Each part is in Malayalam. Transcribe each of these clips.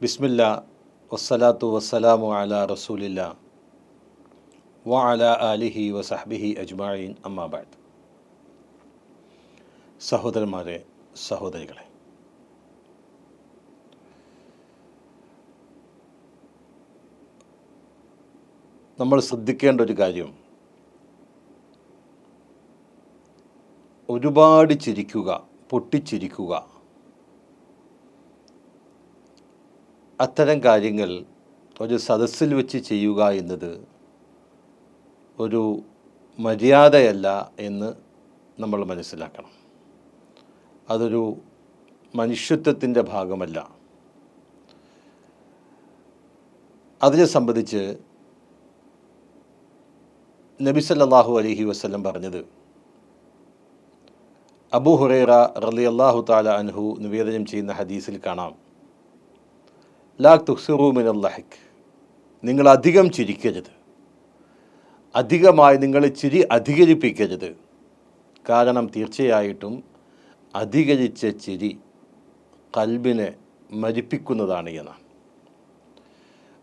ബിസ്മില്ലാ വസ്സലാത്തു വസ്സലാമു അലാ റസൂലില്ലാ വ അലാ ആലിഹി വസഹ്ബിഹി അജ്മഈൻ അമ്മാ ബഅദ്. സഹോദരന്മാരെ, സഹോദരികളെ, നമ്മൾ ശ്രദ്ധിക്കേണ്ട ഒരു കാര്യം, ഒരുപാട് ചിരിക്കുക, പൊട്ടിച്ചിരിക്കുക, അത്തരം കാര്യങ്ങൾ ഒരു സദസ്സിൽ വെച്ച് ചെയ്യുക എന്നത് ഒരു മര്യാദയല്ല എന്ന് നമ്മൾ മനസ്സിലാക്കണം. അതൊരു മനുഷ്യത്വത്തിൻ്റെ ഭാഗമല്ല. അതിനെ സംബന്ധിച്ച് നബി സല്ലല്ലാഹു അലൈഹി വസല്ലം പറഞ്ഞത്, അബൂ ഹുറൈറ റളിയല്ലാഹു തആല അൻഹു നിവേദനം ചെയ്യുന്ന ഹദീസിൽ കാണാം, ലാ തുക്സിറൂ മിനൽ ലഹ്ക്, നിങ്ങൾ അധികം ചിരിക്കരുത്, അധികമായി നിങ്ങൾ ചിരി അധികരിപ്പിക്കരുത്. കാരണം തീർച്ചയായിട്ടും അധികരിച്ച ചിരി ഖൽബിനെ മരിപ്പിക്കുന്നതാണ് എന്നാണ്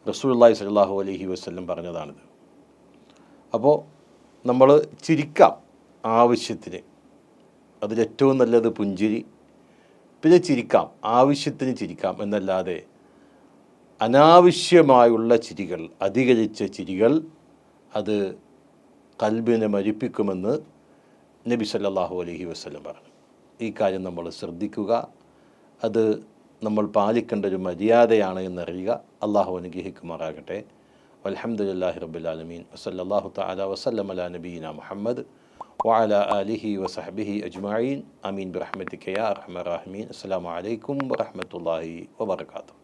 റസൂലുള്ളാഹി സ്വല്ലല്ലാഹു അലൈഹി വസല്ലം പറഞ്ഞതാണിത്. അപ്പോൾ നമ്മൾ ചിരിക്കാം ആവശ്യത്തിന്, അതിലേറ്റവും നല്ലത് പുഞ്ചിരി. പിന്നെ ചിരിക്കാം, ആവശ്യത്തിന് ചിരിക്കാം എന്നല്ലാതെ അനാവശ്യമായുള്ള ചിരികൾ, അധികരിച്ച ചിരികൾ, അത് ഖൽബിനെ മരിപ്പിക്കുമെന്ന് നബി സല്ലല്ലാഹു അലൈഹി വസല്ലം പറഞ്ഞു. ഈ കാര്യം നമ്മൾ ശ്രദ്ധിക്കുക. അത് നമ്മൾ പാലിക്കേണ്ട ഒരു മര്യാദയാണ് എന്നറിയുക. അള്ളാഹു അനുഗ്രഹിക്കുമാറാകട്ടെ. അൽഹംദുലില്ലാഹി റബ്ബിൽ ആലമീൻ. വസല്ലല്ലാഹു തആല വസല്ലമ അലാ നബിയിനാ മുഹമ്മദ് വഅലാ ആലിഹി വസഹ്ബിഹി അജ്മഈൻ. ആമീൻ ബിറഹ്മതിക യാ അർഹമർ റഹീമീൻ. അസ്സലാമു അലൈക്കും വറഹ്മത്തുള്ളാഹി വബറകാതുഹു.